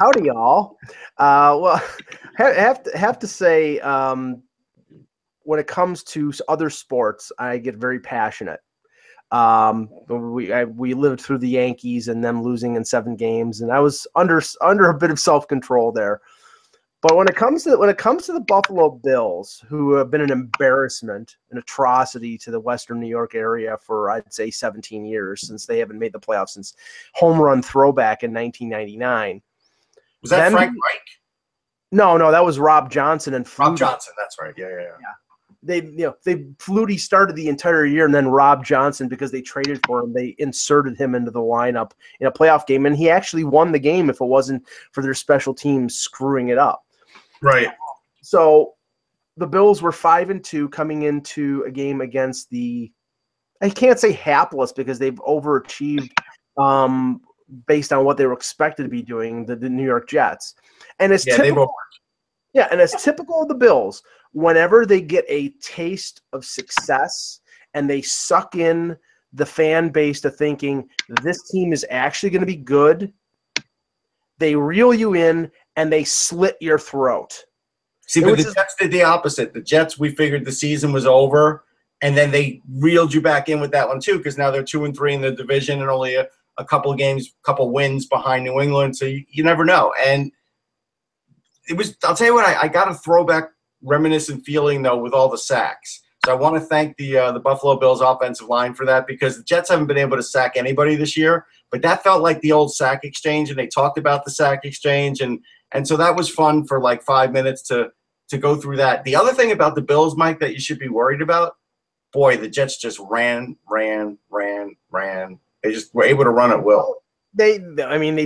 Howdy, y'all. Well, have to say, when it comes to other sports, I get very passionate. We lived through the Yankees and them losing in 7 games, and I was under a bit of self-control there. But when it comes to the Buffalo Bills, who have been an embarrassment, an atrocity to the Western New York area for, I'd say, 17 years, since they haven't made the playoffs since home run throwback in 1999. Was that Frank Reich? No, that was Rob Johnson and Flutie. Rob Johnson, that's right. Yeah. Flutie started the entire year, and then Rob Johnson, because they traded for him, they inserted him into the lineup in a playoff game, and he actually won the game if it wasn't for their special teams screwing it up. Right. So the Bills were 5-2 coming into a game against I can't say hapless because they've overachieved based on what they were expected to be doing, the New York Jets. And it's typical of the Bills, whenever they get a taste of success and they suck in the fan base to thinking this team is actually going to be good, they reel you in and they slit your throat. See, but the Jets did the opposite. The Jets, we figured the season was over, and then they reeled you back in with that one too, because now they're 2-3 in the division and only a couple of games, couple wins behind New England. So you never know. And it was, I'll tell you what, I got a throwback reminiscent feeling though with all the sacks. So I want to thank the Buffalo Bills offensive line for that, because the Jets haven't been able to sack anybody this year, but that felt like the old sack exchange, and they talked about the sack exchange, and so that was fun for like 5 minutes to go through that. The other thing about the Bills, Mike, that you should be worried about, boy, the Jets just ran. They just were able to run at will. They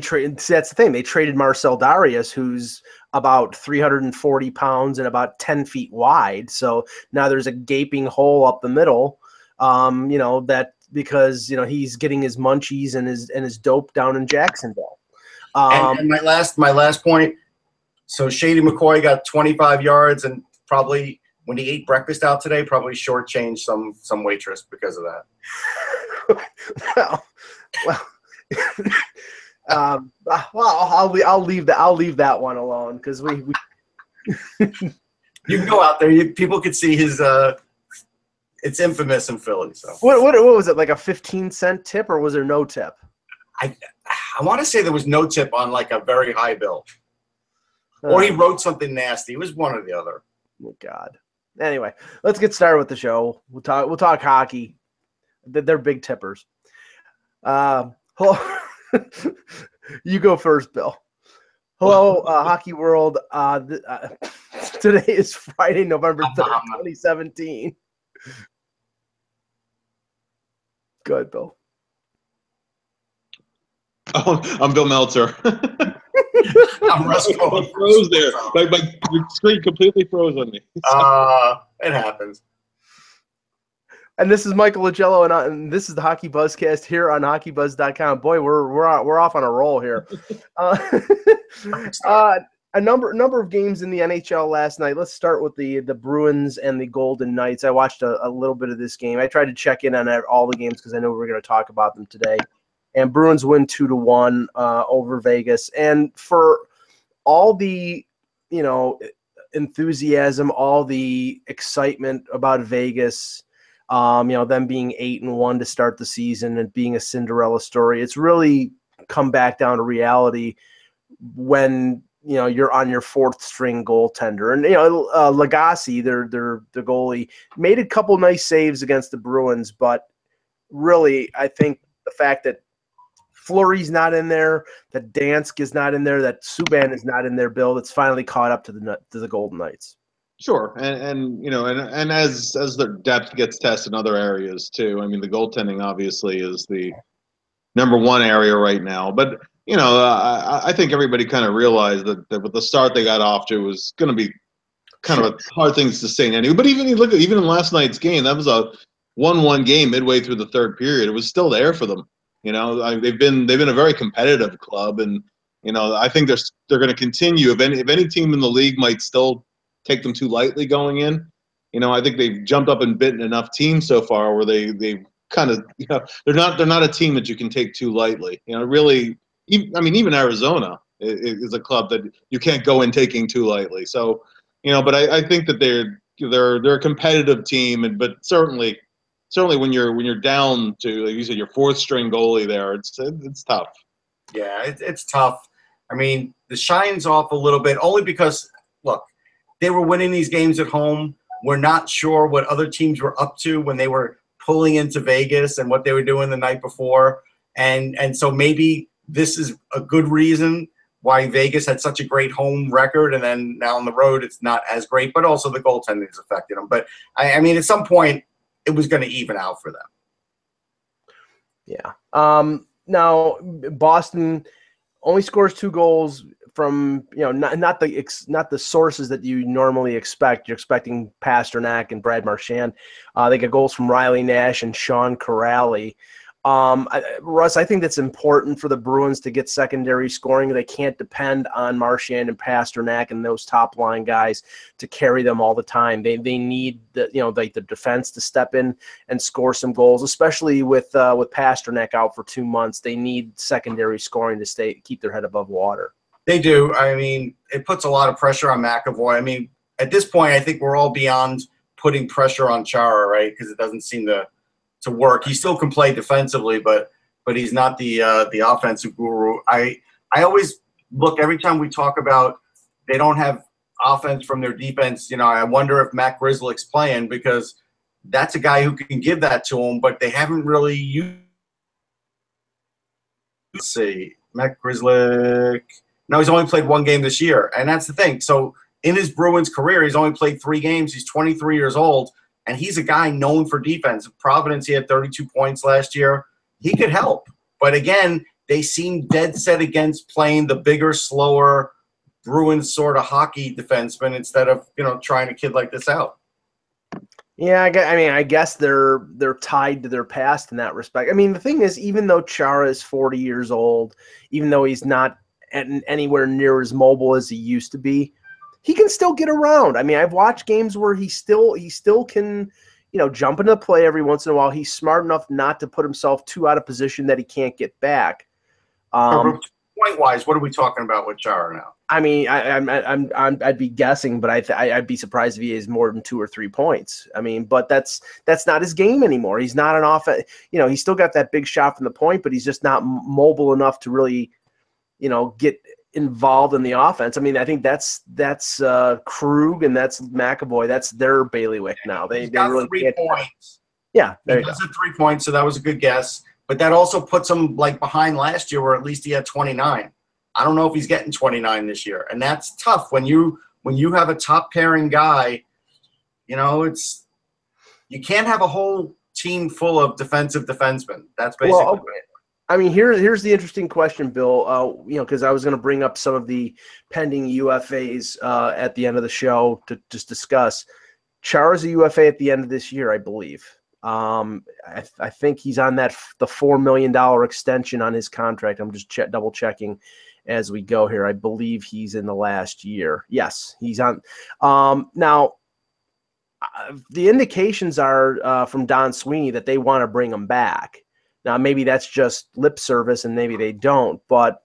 traded. That's the thing. They traded Marcel Darius, who's about 340 pounds and about 10 feet wide. So now there's a gaping hole up the middle. That because he's getting his munchies and his dope down in Jacksonville. And my last point. So Shady McCoy got 25 yards, and probably when he ate breakfast out today, probably shortchanged some waitress because of that. I'll leave that one alone, because we you can go out there. People could see his. It's infamous in Philly. So what was it, like a 15-cent tip, or was there no tip? I want to say there was no tip on like a very high bill, or he wrote something nasty. It was one or the other. Oh God. Anyway, let's get started with the show. We'll talk hockey. They're big tippers. You go first, Bill. Hello, hockey world. Today is Friday, November 3rd, 2017. Go ahead, Bill. Oh, I'm Bill Meltzer. I'm Russ Cole. I froze there. My screen completely froze on me. It happens. And this is Michael Lagello, and this is the Hockey Buzzcast here on HockeyBuzz.com. Boy, we're off on a roll here. A number of games in the NHL last night. Let's start with the Bruins and the Golden Knights. I watched a little bit of this game. I tried to check in on all the games because I know we're going to talk about them today. And Bruins win 2-1 over Vegas. And for all the enthusiasm, all the excitement about Vegas, them being 8-1 to start the season and being a Cinderella story, it's really come back down to reality when you're on your 4th string goaltender. And Lagasse, their goalie, made a couple nice saves against the Bruins, but really I think the fact that Fleury's not in there, that Dansk is not in there, that Subban is not in there, Bill, that's finally caught up to the Golden Knights. Sure, and as their depth gets tested in other areas too. I mean, the goaltending obviously is the number one area right now. But I think everybody kind of realized that with the start they got off to was going to be kind of a hard thing to sustain anyway. But even in last night's game, that was a 1-1 game midway through the third period. It was still there for them. They've been a very competitive club, and I think they're going to continue. If any team in the league might still take them too lightly going in, I think they've jumped up and bitten enough teams so far where they kind of they're not a team that you can take too lightly. Really, even Arizona, is a club that you can't go in taking too lightly. So, but I think that they're a competitive team, but certainly when you're down to, like you said, your fourth string goalie there, it's tough. Yeah, it's tough. I mean, the shine's off a little bit only because, look, they were winning these games at home. We're not sure what other teams were up to when they were pulling into Vegas and what they were doing the night before. And so maybe this is a good reason why Vegas had such a great home record, and then now on the road it's not as great, but also the goaltending has affected them. But, I mean, at some point it was going to even out for them. Yeah. Now, Boston only scores 2 goals from, not the sources that you normally expect. You're expecting Pasternak and Brad Marchand. They get goals from Riley Nash and Sean Corrali. Russ, I think that's important for the Bruins to get secondary scoring. They can't depend on Marchand and Pasternak and those top line guys to carry them all the time. They need the defense to step in and score some goals, especially with Pasternak out for 2 months. They need secondary scoring to keep their head above water. They do. I mean, it puts a lot of pressure on McAvoy. I mean, at this point, I think we're all beyond putting pressure on Chara, right? Because it doesn't seem to work. He still can play defensively, but he's not the offensive guru. I always look, every time we talk about they don't have offense from their defense, I wonder if Matt Grzelcyk's playing, because that's a guy who can give that to him, but they haven't really used. Let's see, Matt Grzelcyk. No, he's only played 1 game this year, and that's the thing. So in his Bruins career, he's only played 3 games. He's 23 years old. And he's a guy known for defense. Providence, he had 32 points last year. He could help. But again, they seem dead set against playing the bigger, slower Bruins sort of hockey defenseman instead of, trying to kid like this out. Yeah, I guess they're tied to their past in that respect. I mean, the thing is, even though Chara is 40 years old, even though he's not anywhere near as mobile as he used to be, he can still get around. I mean, I've watched games where he still can, jump into play every once in a while. He's smart enough not to put himself too out of position that he can't get back. Point-wise, what are we talking about with Chara now? I mean, I'd be guessing, but I'd be surprised if he has more than 2 or 3 points. I mean, but that's not his game anymore. He's not an offense. He's still got that big shot from the point, but he's just not mobile enough to really, get involved in the offense. I mean, I think that's Krug and that's McAvoy. That's their bailiwick now. They really 3 points. Yeah, he does have 3 points, so that was a good guess. But that also puts him behind last year, where at least he had 29. I don't know if he's getting 29 this year, and that's tough when you have a top pairing guy. It's you can't have a whole team full of defensive defensemen. That's basically. Well, I mean, here's the interesting question, Bill. Because I was going to bring up some of the pending UFAs at the end of the show to just discuss. Chara's a UFA at the end of this year, I believe. I think he's on the $4 million extension on his contract. I'm just double checking as we go here. I believe he's in the last year. Yes, he's on. Now, the indications are from Don Sweeney that they want to bring him back. Now, maybe that's just lip service and maybe they don't, but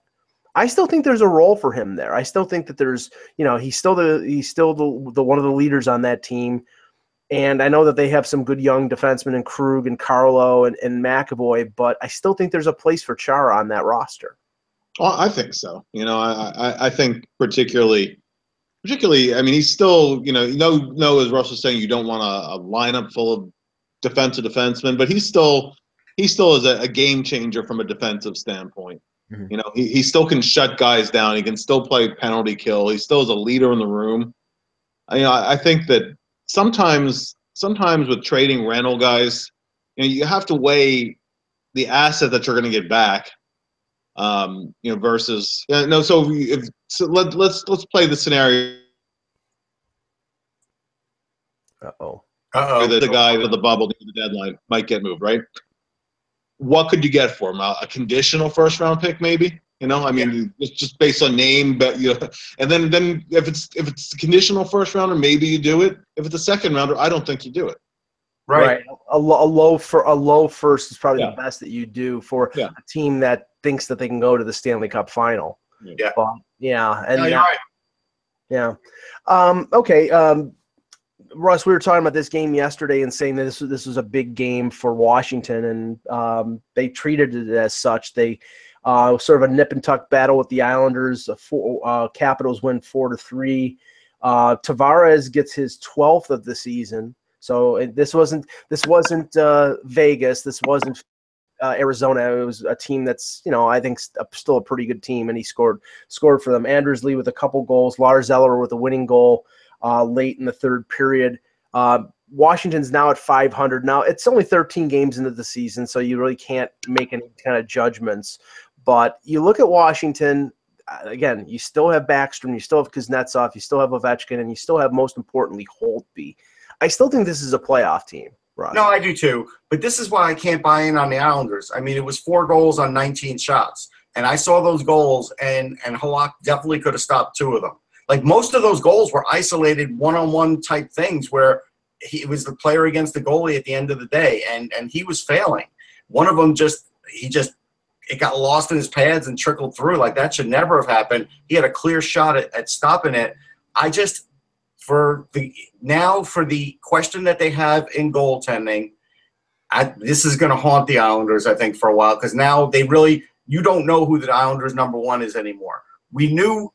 I still think there's a role for him there. I still think that there's, he's still the one of the leaders on that team. And I know that they have some good young defensemen in Krug and Carlo and McAvoy, but I still think there's a place for Chara on that roster. Well, I think so. I think particularly, I mean, he's still, as Russ was saying, you don't want a lineup full of defensive defensemen, but he still is a game changer from a defensive standpoint. Mm-hmm. He still can shut guys down. He can still play penalty kill. He still is a leader in the room. I think that sometimes with trading rental guys, you have to weigh the asset that you're going to get back, versus no. So let's play the scenario. The guy with the bubble near the deadline might get moved, right? What could you get for him? A conditional first round pick, maybe? It's just based on name, but and then if it's a conditional first rounder, maybe you do it. If it's a second rounder, I don't think you do it. Right. A low first is probably the best that you do for a team that thinks that they can go to the Stanley Cup final. Yeah. But, yeah. And no, you're right. Yeah. Okay. Russ, we were talking about this game yesterday and saying that this was a big game for Washington, and they treated it as such. They sort of a nip and tuck battle with the Islanders. Capitals win 4-3. Tavares gets his 12th of the season. So this wasn't Vegas. This wasn't Arizona. It was a team that's, I think still a pretty good team, and he scored for them. Anders Lee with a couple goals, Lars Eller with a winning goal late in the third period. Washington's now at 500. Now, it's only 13 games into the season, so you really can't make any kind of judgments. But you look at Washington, again, you still have Backstrom, you still have Kuznetsov, you still have Ovechkin, and you still have, most importantly, Holtby. I still think this is a playoff team, Russ. No, I do too. But this is why I can't buy in on the Islanders. I mean, it was 4 goals on 19 shots. And I saw those goals, and Halak definitely could have stopped 2 of them. Like, most of those goals were isolated one-on-one type things where he was the player against the goalie at the end of the day, and he was failing. One of them it got lost in his pads and trickled through. Like, that should never have happened. He had a clear shot at stopping it. For the question that they have in goaltending, this is going to haunt the Islanders, I think, for a while, because now you don't know who the Islanders' number 1 is anymore. We knew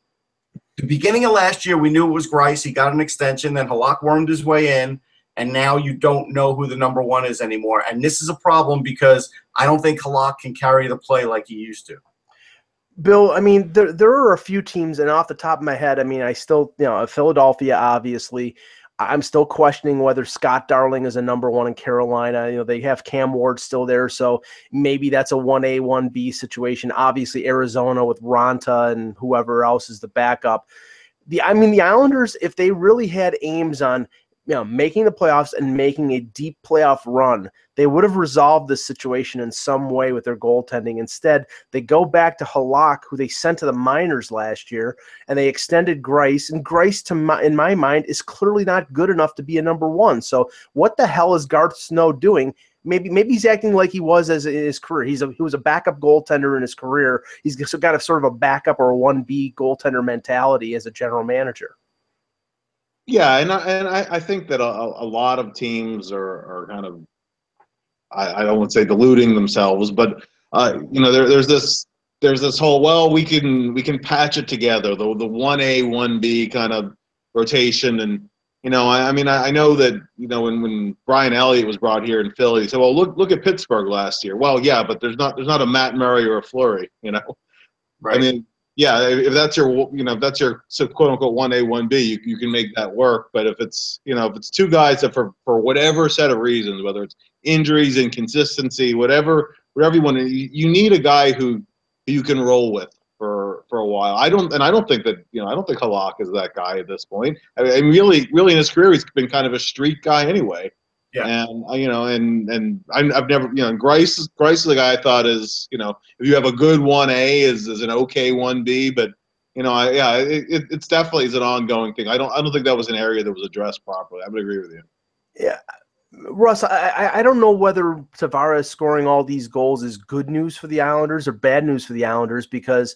the beginning of last year, we knew it was Greiss. He got an extension, then Halak wormed his way in, and now you don't know who the number 1 is anymore. And this is a problem because I don't think Halak can carry the play like he used to. Bill, I mean, there are a few teams, and off the top of my head, I mean, I still, Philadelphia, obviously. I'm still questioning whether Scott Darling is a number 1 in Carolina. They have Cam Ward still there, so maybe that's a 1A, 1B situation. Obviously, Arizona with Ranta and whoever else is the backup. The Islanders, if they really had aims on making the playoffs and making a deep playoff run, they would have resolved this situation in some way with their goaltending. Instead, they go back to Halak, who they sent to the minors last year, and they extended Greiss. And Greiss, in my mind, is clearly not good enough to be a number 1. So what the hell is Garth Snow doing? Maybe he's acting like he was in his career. He was a backup goaltender in his career. He's got a sort of a backup or a 1B goaltender mentality as a general manager. Yeah, and I think that a lot of teams are kind of, I don't want to say deluding themselves, but there's this whole, well, we can patch it together, the 1A 1B kind of rotation. And I know that when Brian Elliott was brought here in Philly, he said, well, look at Pittsburgh last year. Well, yeah, but there's not a Matt Murray or a Fleury, Right. I mean, yeah, if that's your quote unquote 1A 1B, you can make that work. But if it's 2 guys that for whatever set of reasons, whether it's injuries, inconsistency, whatever you want, you need a guy who you can roll with for a while. I don't think Halak is that guy at this point. I mean, really in his career, he's been kind of a street guy anyway. Yeah. And I've never, Greiss is the guy I thought is, if you have a good 1A is an okay 1B, but it's definitely is an ongoing thing. I don't think that was an area that was addressed properly. I would agree with you. Yeah. Russ, I don't know whether Tavares scoring all these goals is good news for the Islanders or bad news for the Islanders, because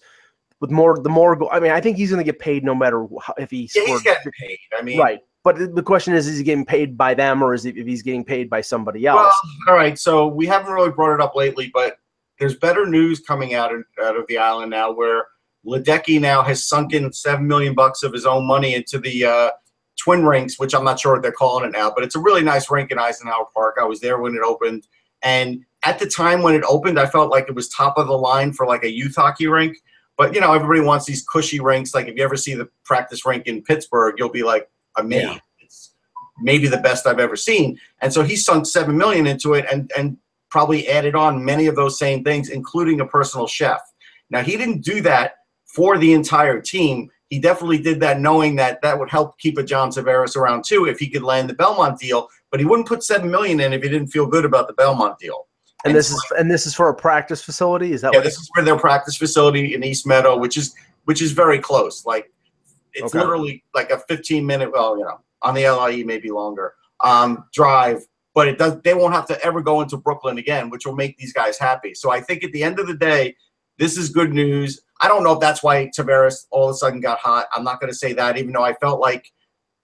with the more goal, I mean, I think he's going to get paid no matter if he scores. He's getting paid. I mean, right. But the question is he getting paid by them, or if he's getting paid by somebody else? Well, all right. So we haven't really brought it up lately, but there's better news coming out of the island now, where Ledecky now has sunk in $7 million of his own money into the Twin Rinks, which I'm not sure what they're calling it now, but it's a really nice rink in Eisenhower Park. I was there when it opened, and at the time when it opened, I felt like it was top of the line for like a youth hockey rink. But everybody wants these cushy rinks. Like if you ever see the practice rink in Pittsburgh, you'll be like, amazed. Yeah. It's maybe the best I've ever seen. And so he sunk $7 million into it and probably added on many of those same things, including a personal chef. Now, he didn't do that for the entire team. He definitely did that knowing that would help keep a John Tavares around too if he could land the Belmont deal, but he wouldn't put $7 million in if he didn't feel good about the Belmont deal. And this is for a practice facility? Is that this is for their practice facility in East Meadow, which is very close. Like it's literally like a 15-minute, on the LIE maybe longer, drive. But they won't have to ever go into Brooklyn again, which will make these guys happy. So I think at the end of the day, this is good news. I don't know if that's why Tavares all of a sudden got hot. I'm not going to say that, even though I felt like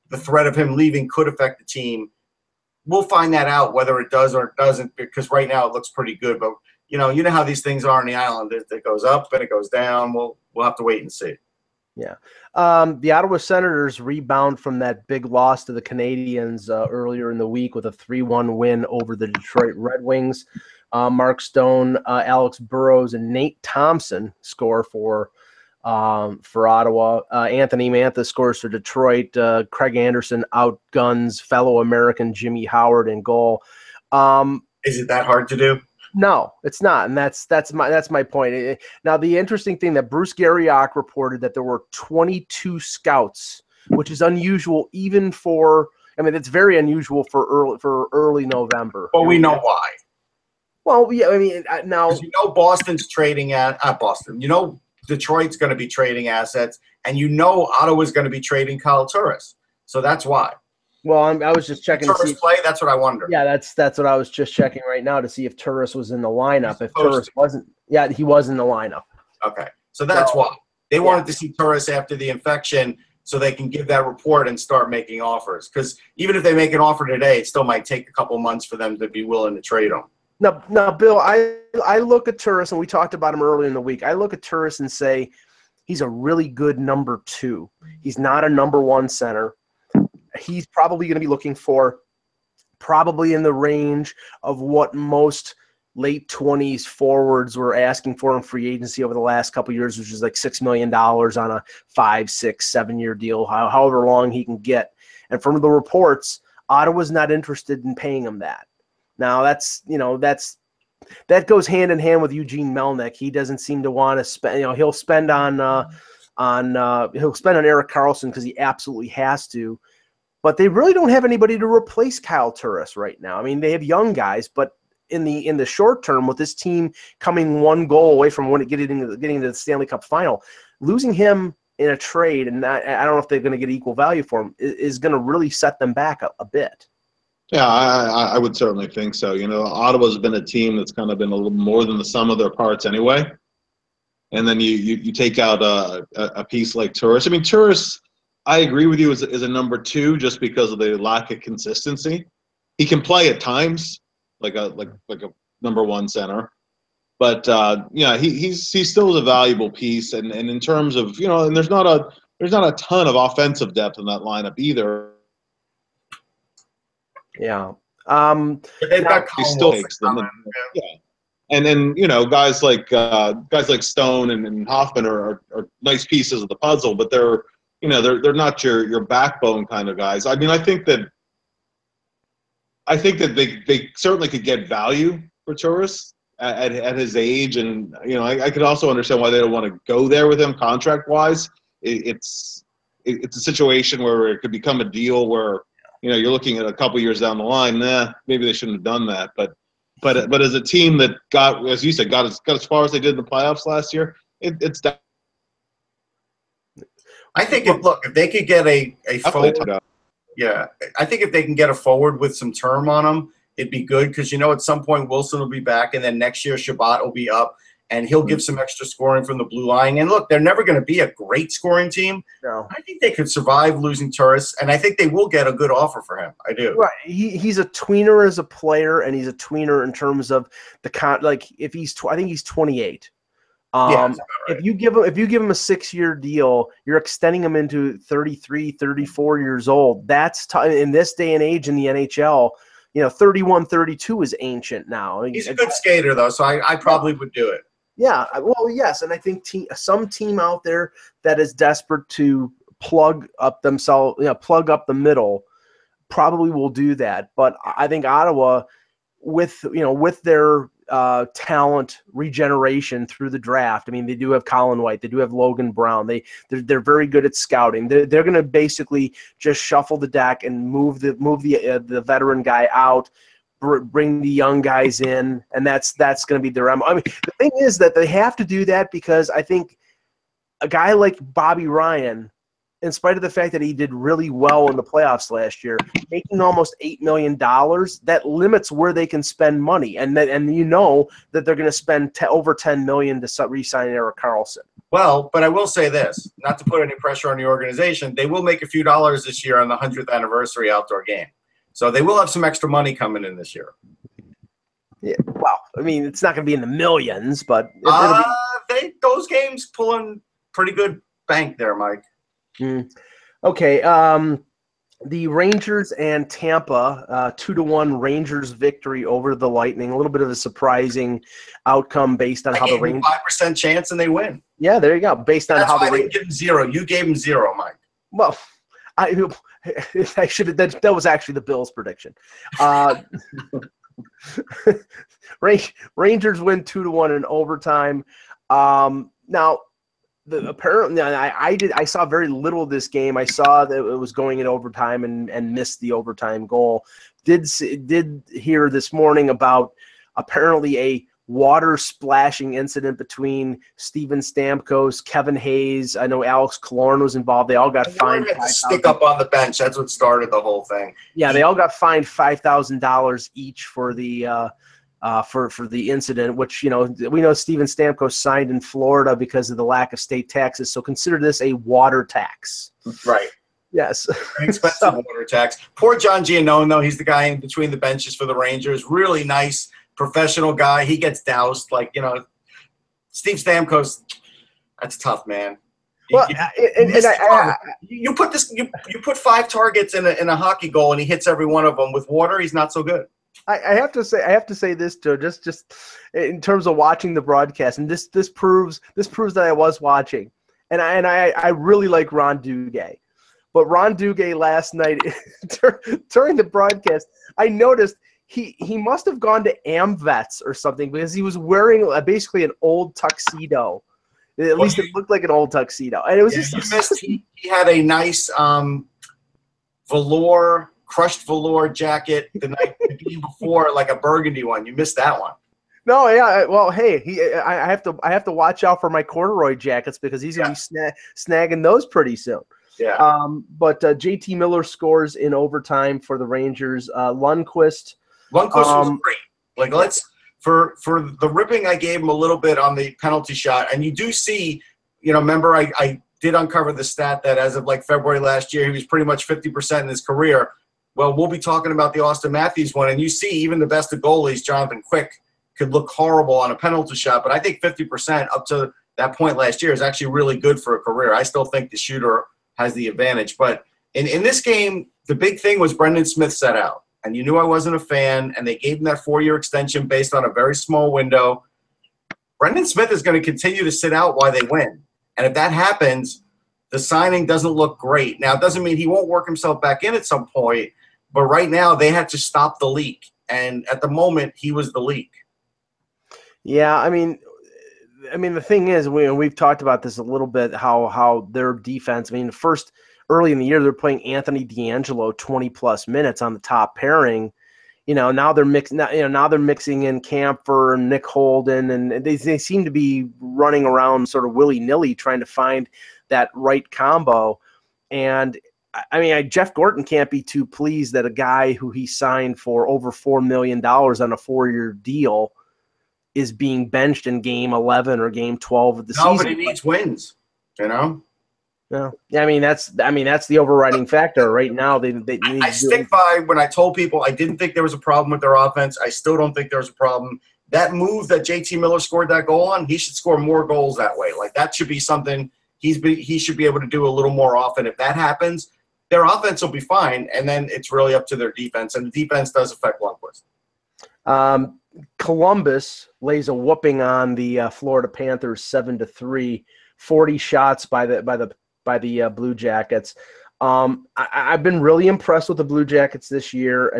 the threat of him leaving could affect the team. We'll find that out whether it does or it doesn't, because right now it looks pretty good. But you know how these things are on the island. It goes up and it goes down. We'll have to wait and see. Yeah. The Ottawa Senators rebound from that big loss to the Canadiens earlier in the week with a 3-1 win over the Detroit Red Wings. Mark Stone, Alex Burrows, and Nate Thompson score for Ottawa. Anthony Mantha scores for Detroit. Craig Anderson outguns fellow American Jimmy Howard in goal. Is it that hard to do? No, it's not, and that's my point. Now, the interesting thing that Bruce Garriock reported that there were 22 scouts, which is unusual even for. I mean, it's very unusual for early November. Well, we know why. Well, yeah, I mean, now Boston's trading at Boston. Detroit's going to be trading assets, and Ottawa's going to be trading Kyle Turris. So that's why. Well, I was just checking. Turris play? That's what I wonder. Yeah, that's what I was just checking right now to see if Turris was in the lineup. If Turris wasn't, yeah, he was in the lineup. Okay, so that's why they wanted to see Turris after the infection, so they can give that report and start making offers. Because even if they make an offer today, it still might take a couple months for them to be willing to trade him. Now, Bill, I look at Turris, and we talked about him earlier in the week. I look at Turris and say he's a really good number 2. He's not a number 1 center. He's probably going to be looking for probably in the range of what most late 20s forwards were asking for in free agency over the last couple of years, which is like $6 million on a 5, 6, 7-year deal, however long he can get. And from the reports, Ottawa's not interested in paying him that. Now that goes hand in hand with Eugene Melnyk. He doesn't seem to want to spend. He'll spend on Erik Karlsson because he absolutely has to. But they really don't have anybody to replace Kyle Turris right now. I mean, they have young guys, but in the short term, with this team coming 1 goal away from getting to the Stanley Cup final, losing him in a trade, and I don't know if they're going to get equal value for him, is going to really set them back a bit. Yeah, I would certainly think so. Ottawa's been a team that's kind of been a little more than the sum of their parts anyway. And then you take out a piece like Turris. I mean, Turris, I agree with you, is a number 2 just because of the lack of consistency. He can play at times like a number 1 center, but he still is a valuable piece. And in terms of and there's not a ton of offensive depth in that lineup either. Yeah. They've got he still takes them. Yeah. And then guys like Stone and Hoffman are nice pieces of the puzzle, but they're not your backbone kind of guys. I mean, I think that they certainly could get value for Turris at his age, and I could also understand why they don't want to go there with him contract wise. It's a situation where it could become a deal where you're looking at a couple years down the line. Maybe they shouldn't have done that, but as a team that got, as you said, got as far as they did in the playoffs last year, it's. I think if they could get a forward, I think if they can get a forward with some term on them, it'd be good because at some point Wilson will be back, and then next year Shabbat will be up, and he'll give some extra scoring from the blue line. And look, they're never going to be a great scoring team. No. I think they could survive losing Turris, and I think they will get a good offer for him. I do. Right. He's a tweener as a player, and he's a tweener in terms of if he's I think he's 28. Right. If you give him a 6-year deal, you're extending him into 33, 34 years old. That's in this day and age in the NHL. 31, 32 is ancient now. He's a good skater though, so I probably would do it. Yeah, well, yes, and I think some team out there that is desperate to plug up the middle, probably will do that. But I think Ottawa, with their talent regeneration through the draft. I mean, they do have Colin White, they do have Logan Brown. They're very good at scouting. They're going to basically just shuffle the deck and move the veteran guy out. Bring the young guys in, and that's going to be their MO. I mean, the thing is that they have to do that because I think a guy like Bobby Ryan in spite of the fact that he did really well in the playoffs last year, making almost $8 million, that limits where they can spend money. And that they're going to spend over $10 million to re-sign Erik Karlsson. Well, but I will say this, not to put any pressure on the organization, they will make a few dollars this year on the 100th anniversary outdoor game. So they will have some extra money coming in this year. Yeah, well, I mean, it's not going to be in the millions, but those games pulling pretty good bank there, Mike. Okay. The Rangers and Tampa, 2-1 Rangers victory over the Lightning. A little bit of a surprising outcome based on how the Rangers 5% chance and they win. Yeah, there you go. Based on how the Rangers give them 0. You gave them 0, Mike. Well, I should have. That was actually the Bills' prediction. Rangers win 2-1 in overtime. Now. Apparently, I saw very little of this game. I saw that it was going in overtime and missed the overtime goal. Did hear this morning about apparently a water splashing incident between Steven Stamkos, Kevin Hayes. I know Alex Killorn was involved. They all got fined. Stick up on the bench. That's what started the whole thing. Yeah, they all got fined $5,000 each for the. For the incident, which, we know Steven Stamkos signed in Florida because of the lack of state taxes. So consider this a water tax. Right. Yes. Expensive water tax. Poor John Giannone, though. He's the guy in between the benches for the Rangers. Really nice, professional guy. He gets doused. Steve Stamkos, that's tough, man. Well, you put 5 targets in a hockey goal and he hits every one of them. With water, he's not so good. I have to say this, Joe, just in terms of watching the broadcast, and this proves that I was watching, and I really like Ron Duguay, but Ron Duguay last night during the broadcast, I noticed he must have gone to AmVets or something because he was wearing basically an old tuxedo. At least it looked like an old tuxedo, and it was he had a nice crushed velour jacket the game before, like a burgundy one. You missed that one. No, yeah. Well, hey, I have to watch out for my corduroy jackets because he's gonna be snagging those pretty soon. Yeah. But JT Miller scores in overtime for the Rangers. Lundqvist was great. For the ripping I gave him a little bit on the penalty shot, and you do see, remember I did uncover the stat that as of February last year, he was pretty much 50% in his career. Well, we'll be talking about the Austin Matthews one, and you see even the best of goalies, Jonathan Quick, could look horrible on a penalty shot, but I think 50% up to that point last year is actually really good for a career. I still think the shooter has the advantage. But in this game, the big thing was Brendan Smith set out, and you knew I wasn't a fan, and they gave him that 4-year extension based on a very small window. Brendan Smith is going to continue to sit out while they win, and if that happens, the signing doesn't look great. Now, it doesn't mean he won't work himself back in at some point, but right now, they had to stop the leak. And at the moment, he was the leak. Yeah, I mean, the thing is, we've talked about this a little bit, how their defense, early in the year, they're playing Anthony DeAngelo 20-plus minutes on the top pairing. Now they're mixing in Kampfer and Nick Holden, and they seem to be running around sort of willy-nilly trying to find that right combo. And Jeff Gorton can't be too pleased that a guy who he signed for over $4 million on a 4-year deal is being benched in game 11 or game 12 of the season. No, but he needs wins, No. That's the overriding factor right now. They need I stick by when I told people I didn't think there was a problem with their offense. I still don't think there's a problem. That move that JT Miller scored that goal on, he should score more goals that way. That should be something he should be able to do a little more often. If that happens, their offense will be fine, and then it's really up to their defense, and the defense does affect Lundqvist. Columbus lays a whooping on the Florida Panthers 7-3, 40 shots by the Blue Jackets. I've been really impressed with the Blue Jackets this year.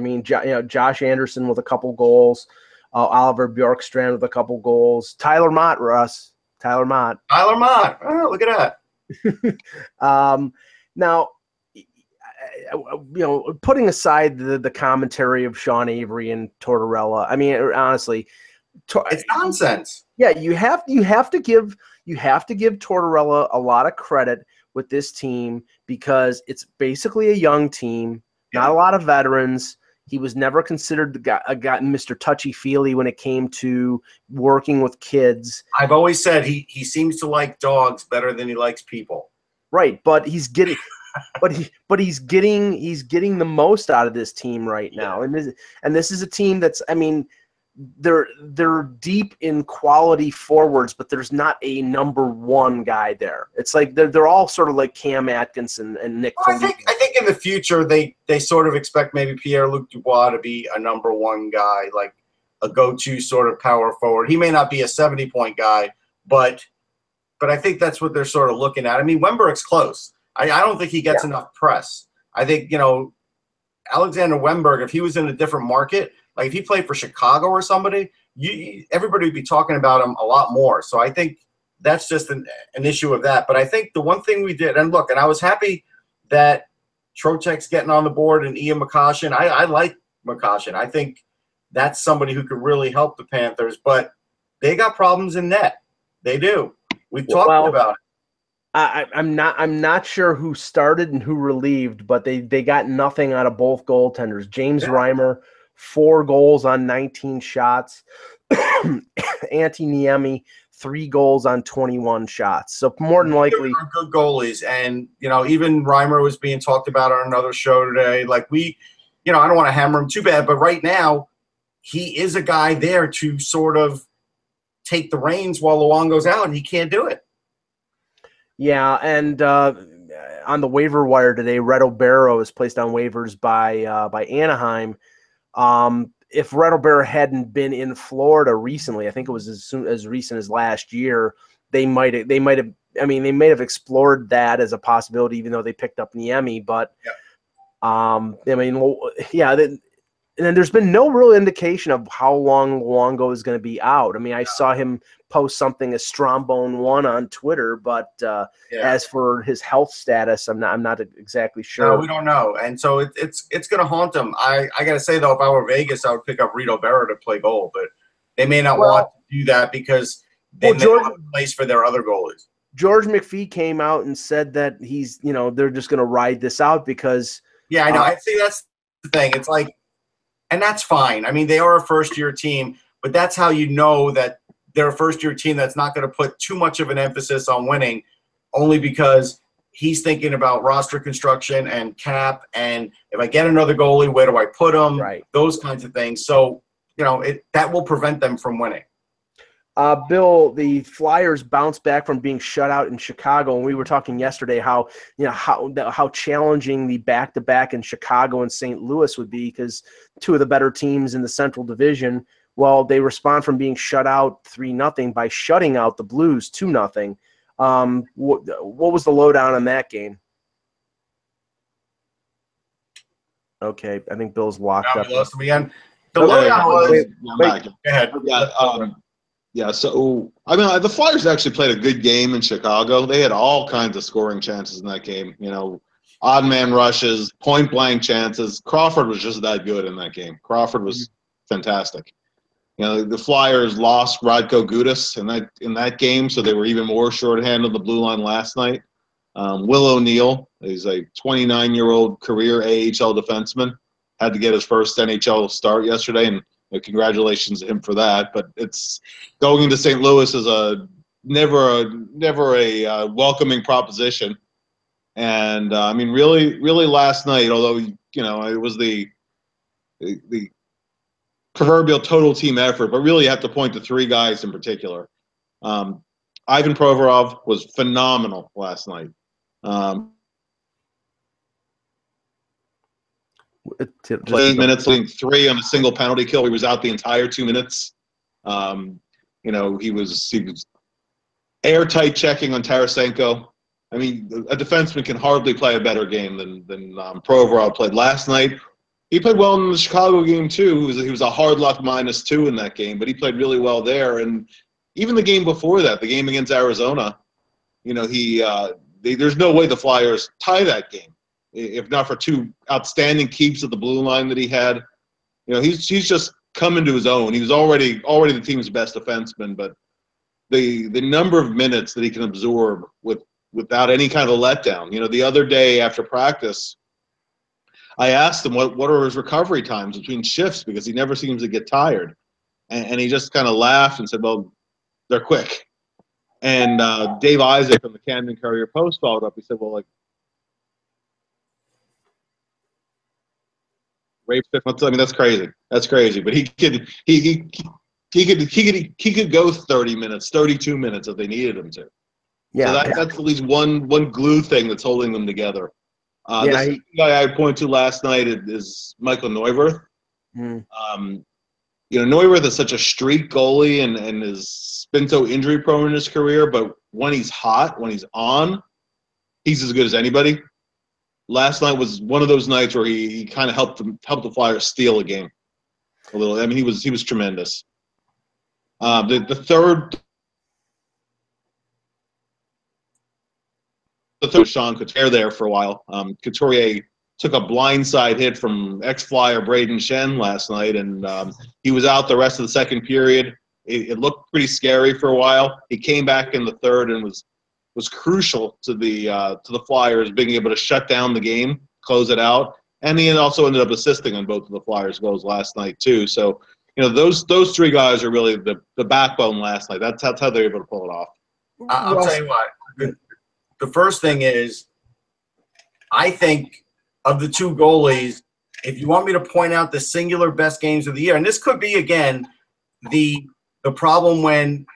Josh Anderson with a couple goals, Oliver Bjorkstrand with a couple goals, Tyler Mott. Oh, look at that. Now, putting aside the commentary of Sean Avery and Tortorella, honestly, it's nonsense. Yeah, you have to give Tortorella a lot of credit with this team because it's basically a young team, not a lot of veterans. He was never considered the guy, Mr. Touchy-feely when it came to working with kids. I've always said he seems to like dogs better than he likes people. Right, but he's getting he's getting the most out of this team right now. And this is a team that's, I mean, they're deep in quality forwards, but there's not a number one guy there. It's like they're all sort of like Cam Atkinson and Nick. Well, I think in the future they sort of expect maybe Pierre-Luc Dubois to be a number one guy, like a go-to sort of power forward. He may not be a 70-point guy, but I think that's what they're sort of looking at. I mean, Wemberg's close. I don't think he gets enough press. I think, Alexander Wemberg, if he was in a different market, like if he played for Chicago or somebody, everybody would be talking about him a lot more. So I think that's just an issue of that. But I think the one thing we did, and I was happy that Trocheck's getting on the board and Ian McCoshen. I like McCoshen. I think that's somebody who could really help the Panthers. But they got problems in net. They do. We've talked about it. I'm not sure who started and who relieved, but they got nothing out of both goaltenders. James Reimer, 4 goals on 19 shots. Antti Niemi, 3 goals on 21 shots. So more than likely, they're good goalies. And even Reimer was being talked about on another show today. Like I don't want to hammer him too bad, but right now he is a guy there to sort of take the reins while Luongo's out, and he can't do it. Yeah, and on the waiver wire today, Reto Barrow is placed on waivers by Anaheim. If Reto Barrow hadn't been in Florida recently, I think it was as recent as last year, they might have explored that as a possibility, even though they picked up Niemi. But and then there's been no real indication of how long Luongo is going to be out. I mean, I saw him post something as Strombone1 on Twitter, but as for his health status, I'm not exactly sure. No, we don't know, and so it's going to haunt him. I got to say though, if I were Vegas, I would pick up Reto Barrow to play goal, but they may not want to do that because they don't have a place for their other goalies. George McPhee came out and said that they're just going to ride this out because I know. I think that's the thing. It's like. And that's fine. I mean, they are a first-year team, but that's how you know that they're a first-year team that's not going to put too much of an emphasis on winning, only because he's thinking about roster construction and cap, and if I get another goalie, where do I put him? Right. Those kinds of things. So, that will prevent them from winning. Bill, the Flyers bounced back from being shut out in Chicago, and we were talking yesterday how challenging the back-to-back in Chicago and St. Louis would be because 2 of the better teams in the Central Division. Well, they respond from being shut out 3-0 by shutting out the Blues 2-0. What was the lowdown on that game? Okay, I think Bill's locked up. We lost him again. The lowdown was. Go ahead. Yeah, so, the Flyers actually played a good game in Chicago. They had all kinds of scoring chances in that game. Odd man rushes, point-blank chances. Crawford was just that good in that game. Crawford was fantastic. The Flyers lost Radko Gudas in that game, so they were even more shorthanded on the blue line last night. Will O'Neill, he's a 29-year-old career AHL defenseman, had to get his first NHL start yesterday, and congratulations to him for that. But it's going into St. Louis is never a welcoming proposition. And really last night, although it was the proverbial total team effort, but really you have to point to 3 guys in particular. Ivan Provorov was phenomenal last night. 8 minutes, leading 3 on a single penalty kill. He was out the entire 2 minutes. He was airtight checking on Tarasenko. I mean, a defenseman can hardly play a better game than Provorov played last night. He played well in the Chicago game too. He was a hard luck -2 in that game, but he played really well there. And even the game before that, the game against Arizona, there's no way the Flyers tie that game. If not for 2 outstanding keeps at the blue line that he had. He's just come into his own. He was already the team's best defenseman, but the number of minutes that he can absorb with without any kind of letdown. You know, the other day after practice, I asked him what are his recovery times between shifts because he never seems to get tired. And he just kind of laughed and said, well, they're quick. And Dave Isaac from the Camden Courier Post followed up. He said, well, like, rape 6 months. I mean, that's crazy. That's crazy. But he could go 30 minutes, 32 minutes if they needed him to. Yeah, so that's at least one glue thing that's holding them together. The second guy I pointed to last night is Michael Neuwirth. You know, Neuwirth is such a streak goalie and has been so injury prone in his career, but when he's hot, when he's on, he's as good as anybody. Last night was one of those nights where he kind of helped the Flyers steal a game a little. I mean, he was tremendous. The third Sean Couturier there for a while. Couturier took a blindside hit from ex-Flyer Braden Shen last night, and he was out the rest of the second period. It looked pretty scary for a while. He came back in the third and was crucial to the Flyers being able to shut down the game, close it out, and he also ended up assisting on both of the Flyers' goals last night too. So, you know, those three guys are really the backbone last night. That's how they're able to pull it off. I'll tell you what. The first thing is, I think of the two goalies, if you want me to point out the singular best games of the year, and this could be, again, the problem when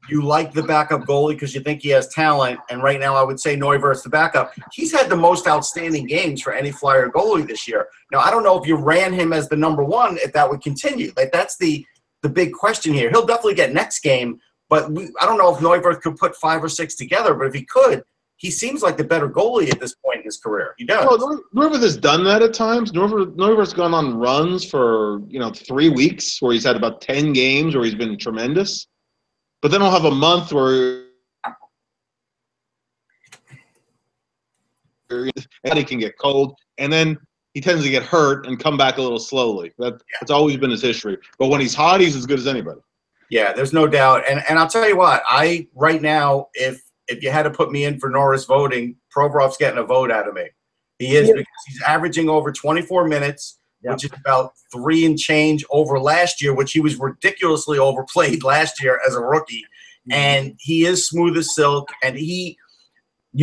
you like the backup goalie because you think he has talent, and right now I would say Neuwirth's the backup. He's had the most outstanding games for any Flyer goalie this year. Now, I don't know if you ran him as the number one, if that would continue. Like, that's the big question here. He'll definitely get next game, but I don't know if Neuwirth could put 5 or 6 together, but if he could, he seems like the better goalie at this point in his career. He does. Well, Neuwirth has done that at times. Neuwirth's gone on runs for 3 weeks where he's had about 10 games where he's been tremendous. But then he'll have a month where he can get cold, and then he tends to get hurt and come back a little slowly. That's always been his history. But when he's hot, he's as good as anybody. Yeah, there's no doubt. And I'll tell you what, right now, if you had to put me in for Norris voting, Provorov's getting a vote out of me. He is, because he's averaging over 24 minutes, which is about 3 and change over last year, which he was ridiculously overplayed last year as a rookie. And he is smooth as silk. And you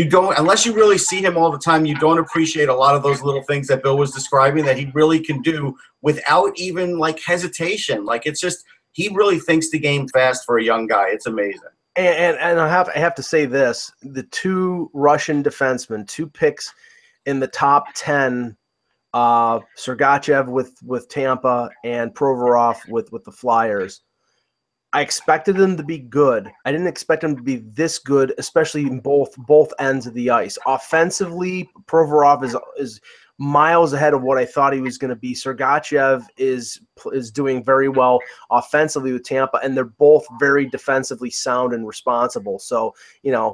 don't, unless you really see him all the time, you don't appreciate a lot of those little things that Bill was describing that he really can do without even like hesitation. Like, it's just, he really thinks the game fast for a young guy. It's amazing. And I have to say this: the 2 Russian defensemen, 2 picks in the top 10, Sergachev with Tampa and Provorov with the Flyers. I expected them to be good. I didn't expect them to be this good, especially in both ends of the ice. Offensively, Provorov is miles ahead of what I thought he was going to be. Sergachev is doing very well offensively with Tampa, and they're both very defensively sound and responsible. So,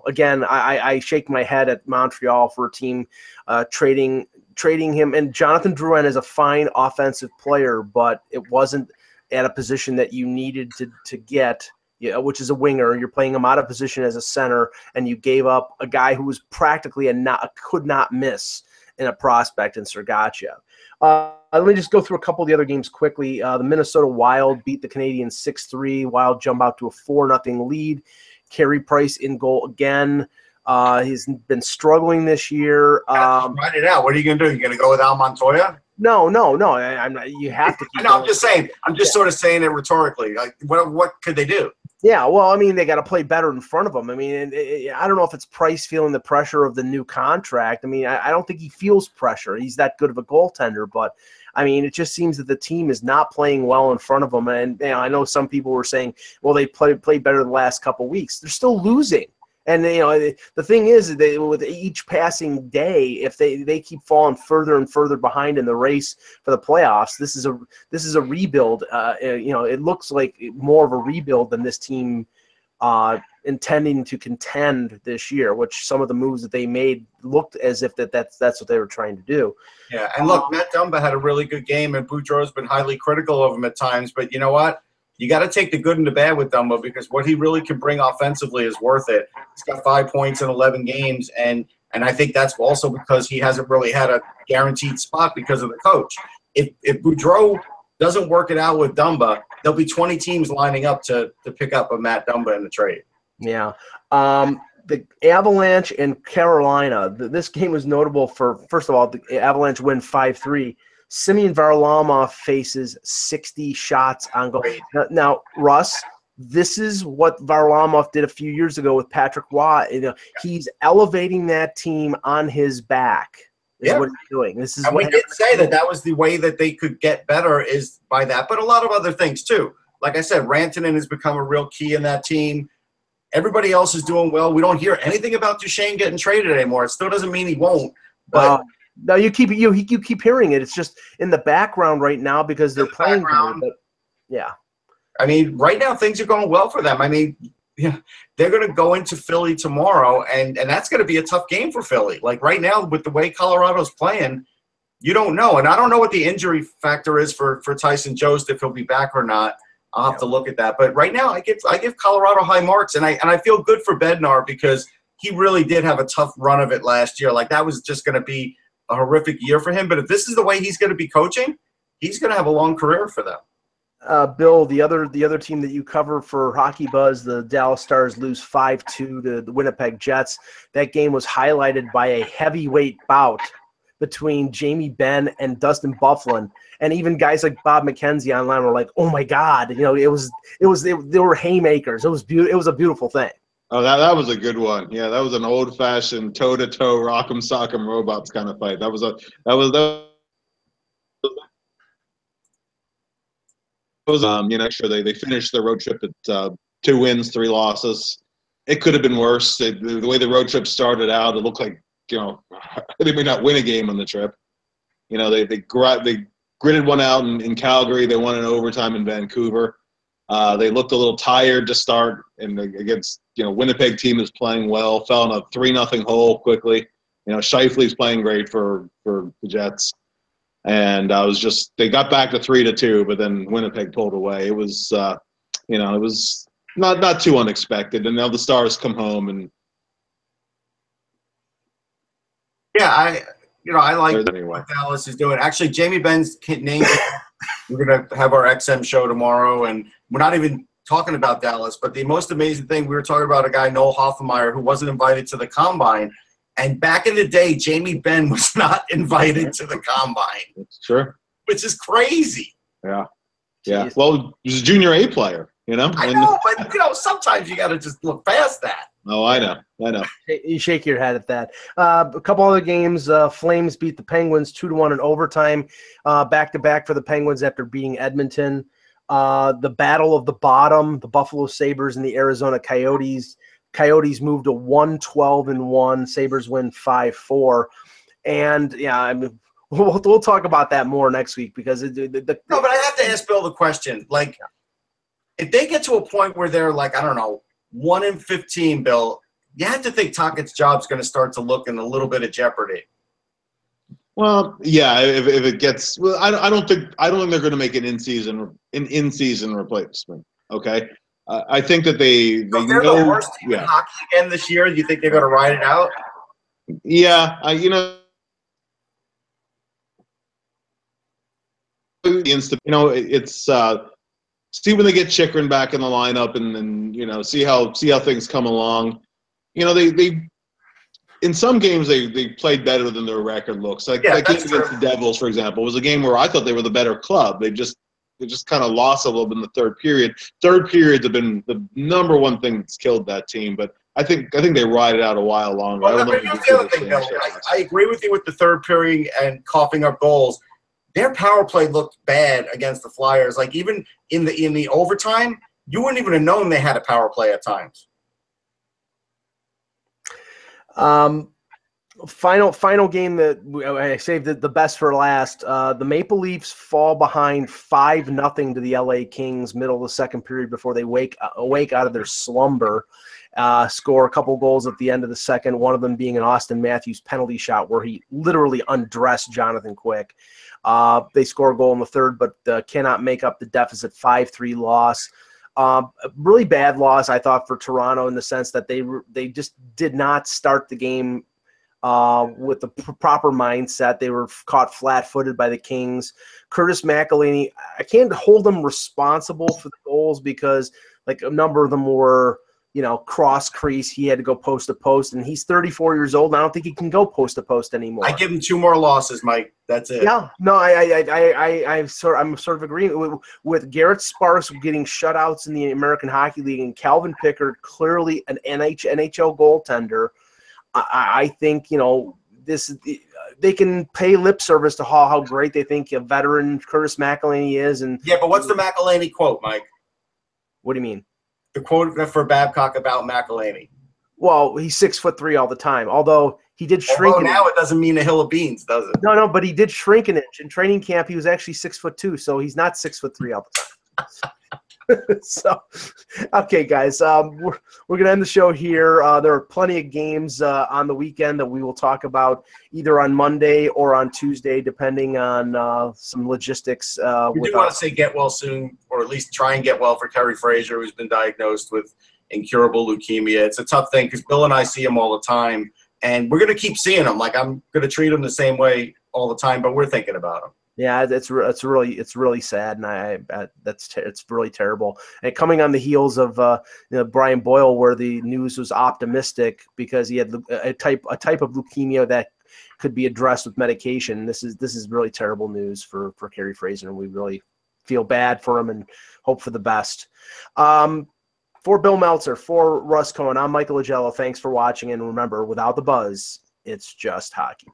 again, I shake my head at Montreal for a team trading him. And Jonathan Drouin is a fine offensive player, but it wasn't at a position that you needed to get, which is a winger. You're playing him out of position as a center, and you gave up a guy who was practically could not miss in a prospect in Sergachev. Let me just go through a couple of the other games quickly. The Minnesota Wild beat the Canadiens 6-3. Wild jump out to a 4-0 lead. Carey Price in goal again. He's been struggling this year. Write it out. What are you going to do? You're going to go with Al Montoya? No. I'm not. You have to keep. No, I'm just saying. I'm just sort of saying it rhetorically. Like, what could they do? Yeah, well, I mean, they got to play better in front of him. I mean, I don't know if it's Price feeling the pressure of the new contract. I mean, I don't think he feels pressure. He's that good of a goaltender, but I mean, it just seems that the team is not playing well in front of him. And I know some people were saying, well, they played better the last couple of weeks. They're still losing. And the thing is, with each passing day, if they keep falling further and further behind in the race for the playoffs, this is a rebuild. It looks like more of a rebuild than this team intending to contend this year. Which some of the moves that they made looked as if that's what they were trying to do. Yeah, and look, Matt Dumba had a really good game, and Boudreau's been highly critical of him at times. But you know what? you got to take the good and the bad with Dumbo, because what he really can bring offensively is worth it. He's got 5 points in 11 games, and I think that's also because he hasn't really had a guaranteed spot because of the coach. If Boudreau doesn't work it out with Dumba, there'll be 20 teams lining up to pick up a Matt Dumba in the trade. Yeah. The Avalanche and Carolina, this game was notable for, first of all, the Avalanche win 5-3. Semyon Varlamov faces 60 shots on goal. Now, Russ, this is what Varlamov did a few years ago with Patrick Waugh. He's elevating that team on his back. Is what he's doing. This is. And we did say that was the way that they could get better, is by that, but a lot of other things too. Like I said, Rantanen has become a real key in that team. Everybody else is doing well. We don't hear anything about Duchesne getting traded anymore. It still doesn't mean he won't. But no, you keep hearing it. It's just in the background right now because they're playing. But yeah, I mean, right now things are going well for them. I mean, they're going to go into Philly tomorrow, and that's going to be a tough game for Philly. Like right now, with the way Colorado's playing, you don't know. And I don't know what the injury factor is for Tyson Jost, if he'll be back or not. I'll have to look at that. But right now, I give Colorado high marks, and I feel good for Bednar because he really did have a tough run of it last year. Like that was just going to be a horrific year for him. But if this is the way he's going to be coaching, he's going to have a long career for them. Bill, the other team that you cover for Hockey Buzz, the Dallas Stars lose 5-2 to the Winnipeg Jets. That game was highlighted by a heavyweight bout between Jamie Benn and Dustin Byfuglien, and even guys like Bob McKenzie online were like, "Oh my God!" They were haymakers. It was a beautiful thing. Oh, that was a good one. Yeah, that was an old-fashioned toe-to-toe rock'em sock'em robots kind of fight. That was sure they finished their road trip at 2 wins, 3 losses. It could have been worse. The way the road trip started out, it looked like they may not win a game on the trip. They gritted one out in Calgary. They won in overtime in Vancouver. They looked a little tired to start, and against Winnipeg team is playing well. Fell in a 3-0 hole quickly. Scheifele's playing great for the Jets. And they got back to 3-2, but then Winnipeg pulled away. It was, it was not too unexpected. And now the Stars come home, and I like what Dallas is doing. Actually, Jamie Benn's name. We're gonna have our XM show tomorrow, and we're not even talking about Dallas. But the most amazing thing, we were talking about a guy, Noel Hoffenmeyer, who wasn't invited to the Combine. And back in the day, Jamie Benn was not invited to the Combine. That's true. Which is crazy. Yeah. Yeah. Jeez. Well, he was a junior A player, I know, but, sometimes you got to just look past that. Oh, I know. You shake your head at that. A couple other games. Flames beat the Penguins 2-1 in overtime, back-to-back for the Penguins after beating Edmonton. The battle of the bottom, the Buffalo Sabres and the Arizona Coyotes. Coyotes moved to 1-12-1. Sabres win 5-4. And, we'll talk about that more next week because No, but I have to ask Bill the question. Like, if they get to a point where they're like, I don't know, 1-15, Bill, you have to think Tockett's job's going to start to look in a little bit of jeopardy. Well, yeah, if it gets – well, I don't think they're going to make an in-season replacement, okay? I think that they they're the worst team in hockey again this year. Do you think they're going to ride it out? Yeah, it's see when they get Chikrin back in the lineup, and then see how things come along. They in some games they played better than their record looks. Like that game against the Devils, for example, was a game where I thought they were the better club. They just kind of lost a little bit in the third period. Third periods have been the number one thing that's killed that team, but I think they ride it out a while longer. Well, I agree with you with the third period and coughing up goals. Their power play looked bad against the Flyers. Like even in the overtime, you wouldn't even have known they had a power play at times. Final game that I saved the best for last. The Maple Leafs fall behind 5-0 to the LA Kings middle of the second period before they awake out of their slumber. Score a couple goals at the end of the second, one of them being an Austin Matthews penalty shot where he literally undressed Jonathan Quick. They score a goal in the third, but cannot make up the deficit. 5-3 loss. Really bad loss, I thought, for Toronto in the sense that they just did not start the game with the proper mindset. They were caught flat-footed by the Kings. Curtis McElhinney, I can't hold him responsible for the goals because like a number of them were, cross crease. He had to go post to post, and he's 34 years old. And I don't think he can go post to post anymore. I give him 2 more losses, Mike. That's it. Yeah, no, I'm sort of agreeing with Garrett Sparks getting shutouts in the American Hockey League and Calvin Pickard, clearly an NHL goaltender. I think, they can pay lip service to how great they think a veteran Curtis McElhinney is. And yeah, but what's the McElhinney quote, Mike? What do you mean? The quote for Babcock about McElhinney. Well, he's 6'3" all the time, although he did shrink. Although now it doesn't mean a hill of beans, does it? No, but he did shrink an inch. In training camp, he was actually 6'2", so he's not 6'3" all the time. So, okay, guys, we're going to end the show here. There are plenty of games on the weekend that we will talk about either on Monday or on Tuesday, depending on some logistics. We do want to say get well soon, or at least try and get well for Kerry Fraser, who's been diagnosed with incurable leukemia. It's a tough thing because Bill and I see him all the time, and we're going to keep seeing him. Like, I'm going to treat him the same way all the time, but we're thinking about him. Yeah, it's really sad, and it's really terrible. And coming on the heels of Brian Boyle, where the news was optimistic because he had a type of leukemia that could be addressed with medication. This is really terrible news for Kerry Fraser, and we really feel bad for him and hope for the best. For Bill Meltzer, for Russ Cohen, I'm Michael Agello. Thanks for watching, and remember, without the buzz, it's just hockey.